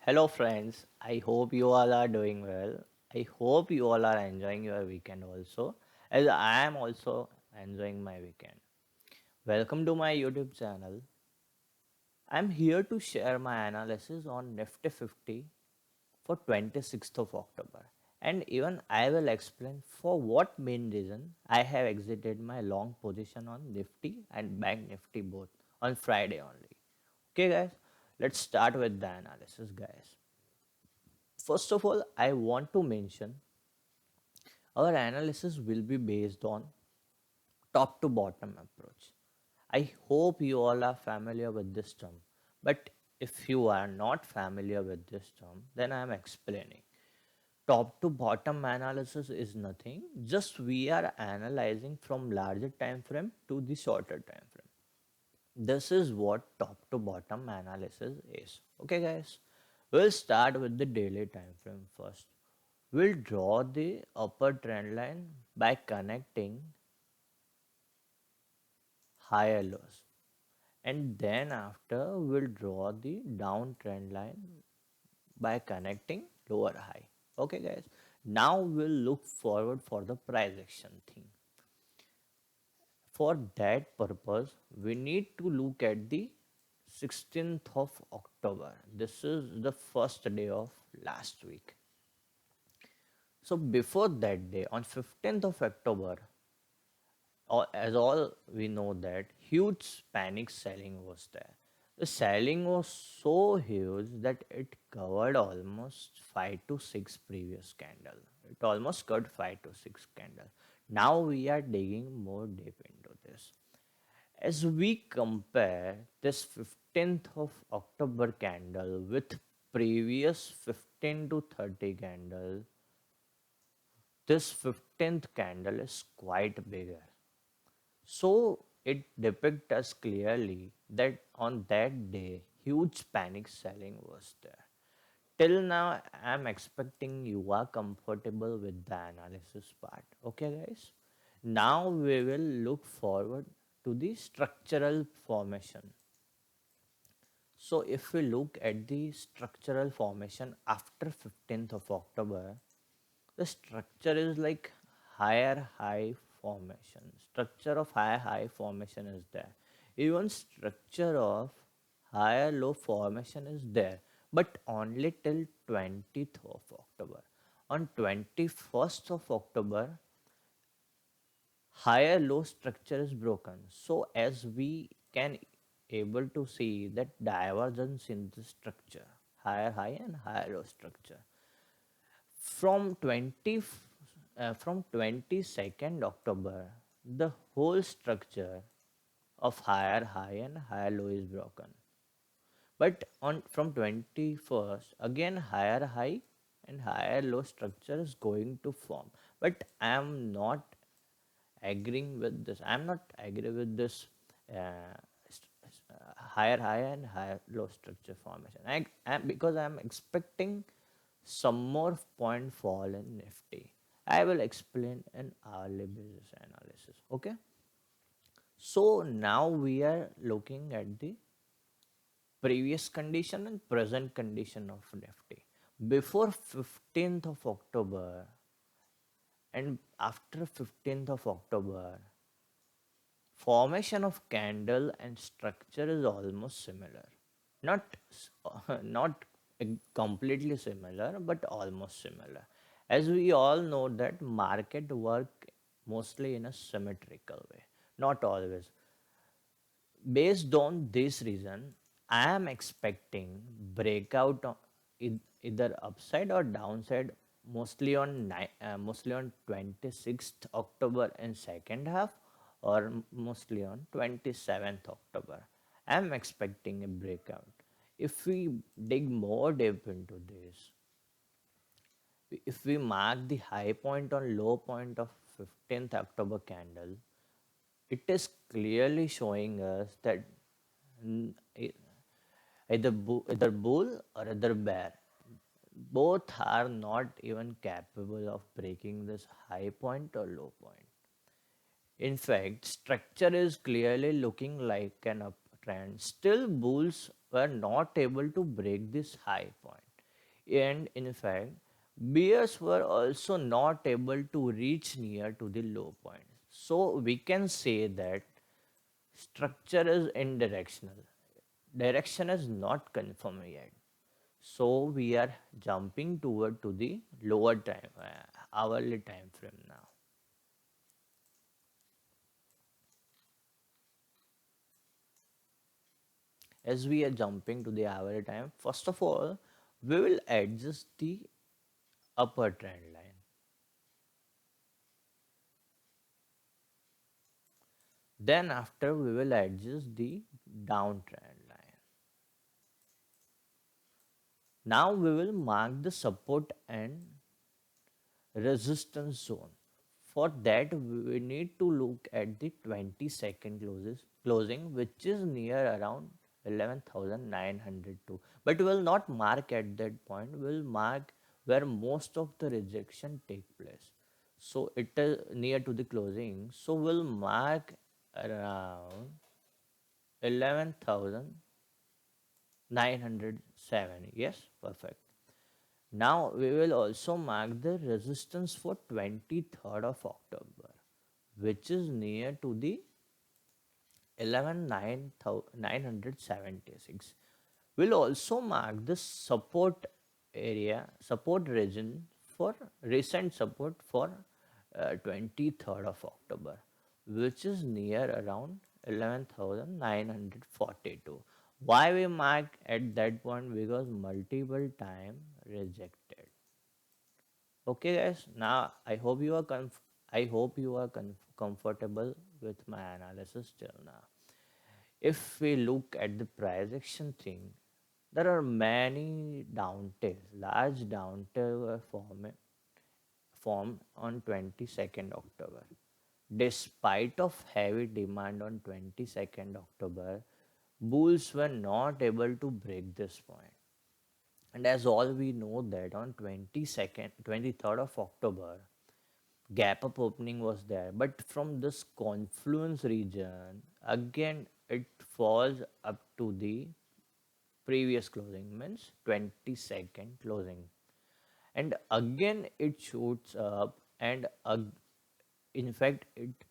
Hello, friends. I hope you all are doing well. I hope you all are enjoying your weekend also, as I am also enjoying my weekend. Welcome to my YouTube channel. I'm here to share my analysis on Nifty 50 for 26th of October. And even I will explain for what main reason I have exited my long position on Nifty and Bank Nifty both on Friday only. Okay, guys, let's start with the analysis, guys. First of all, I want to mention our analysis will be based on top to bottom approach. I hope you all are familiar with this term, but if you are not familiar with this term, then I am explaining. Top to bottom analysis is nothing, just we are analyzing from larger time frame to the shorter time frame. This is what top to bottom analysis is. Okay, guys, we'll start with the daily time frame first. We'll draw the upper trend line by connecting higher lows, and then after we'll draw the down trend line by connecting lower high. Okay, guys, now we'll look forward for the price action thing. For that purpose, we need to look at the 16th of October. This is the first day of last week. So before that day, on 15th of October, as all we know that huge panic selling was there. The selling was so huge that it covered almost 5 to 6 previous candle. It almost cut 5 to 6 candle. Now we are digging more deep into this. As we compare this 15th of October candle with previous 15 to 30 candle, this 15th candle is quite bigger. So it depicts us clearly that on that day, huge panic selling was there. Till now, I'm expecting you are comfortable with the analysis part. Okay, guys? Now we will look forward to the structural formation. So if we look at the structural formation after 15th of October, the structure is like higher high formation. Structure of higher high formation is there. Even structure of higher low formation is there, but only till 20th of October. On 21st of October, higher low structure is broken. So as we can able to see that divergence in the structure, higher high and higher low structure. From 22nd October, the whole structure of higher high and higher low is broken. But on from 21st, again higher high and higher low structure is going to form. But I am not agreeing with this. I am not agree with this higher high and higher low structure formation. Because I am expecting some more point fall in Nifty. I will explain an hourly basis analysis. Okay. So now we are looking at the previous condition and present condition of Nifty. Before 15th of October and after 15th of October, formation of candle and structure is almost similar. Not not completely similar, but almost similar. As we all know that market work mostly in a symmetrical way, not always. Based on this reason, I am expecting breakout on either upside or downside, mostly on 26th October in second half, or mostly on 27th October. I am expecting a breakout. If we dig more deep into this, if we mark the high point or low point of 15th October candle, it is clearly showing us that either bull or either bear, both are not even capable of breaking this high point or low point. In fact, structure is clearly looking like an uptrend. Still, bulls were not able to break this high point. And in fact, bears were also not able to reach near to the low point. So we can say that structure is indirectional. Direction is not confirmed yet. So we are jumping toward to the lower time, hourly time frame now. As we are jumping to the hourly time, first of all, we will adjust the upper trend line. Then after we will adjust the downtrend line. Now we will mark the support and resistance zone. For that we need to look at the 20-second closing, which is near around 11,902. But we will not mark at that point. We will mark where most of the rejection take place. So it is near to the closing. So we'll mark around 11,907. Yes, perfect. Now we will also mark the resistance for 23rd of October, which is near to the 11,976. We'll also mark the support area, support region for recent support for 23rd of October, which is near around 11,942. Why we mark at that point? Because multiple time rejected. Okay, guys. Now I hope you are comfortable with my analysis till now. If we look at the price action thing, there are many downtails, large downtail were formed on 22nd October. Despite of heavy demand on 22nd October, bulls were not able to break this point. And as all we know that on 22nd, 23rd of October, gap up opening was there. But from this confluence region, again it falls up to the previous closing, means 22nd closing. And again it shoots up and in fact it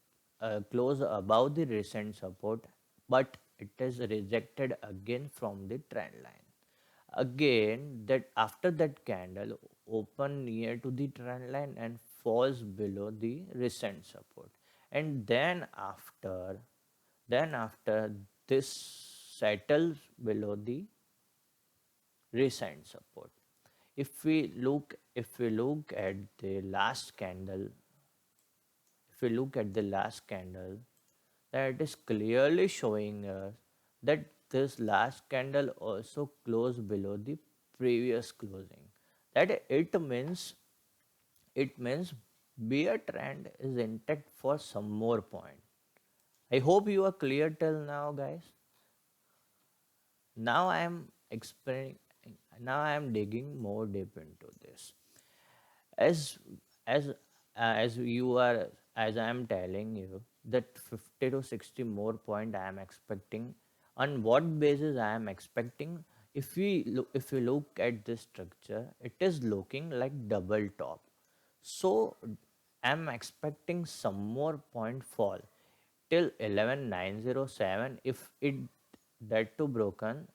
closed above the recent support, but it is rejected again from the trend line. Again, that after that candle open near to the trend line and falls below the recent support, and then after this settles below the recent support. If we look at the last candle, if we look at the last candle, that it is clearly showing us that this last candle also closed below the previous closing. That it means bear trend is intact for some more point. I hope you are clear till now, guys. Now I am explaining. Now I am digging more deep into this. As as as you are as I am telling you that 50 to 60 more point I am expecting. On what basis I am expecting? If we look at this structure, it is looking like double top. So I'm expecting some more point fall till 11,907. If it that too broken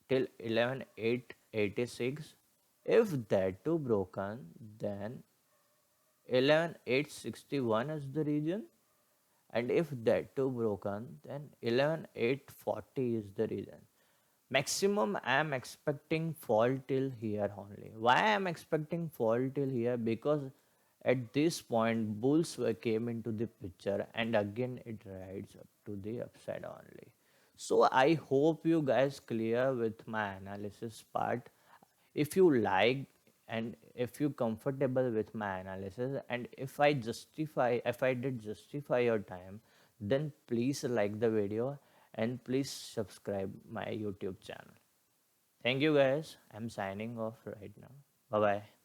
till 11,886. If that too broken, then 11,861 is the region, and if that too broken, then 11,840 is the region. Maximum I am expecting fall till here only. Why I am expecting fall till here? Because at this point bulls were came into the picture and again it rides up to the upside only. So I hope you guys clear with my analysis part. If you like and if you comfortable with my analysis, and if I did justify your time, then please like the video and please subscribe my YouTube channel. Thank you guys. I'm signing off right now. Bye bye.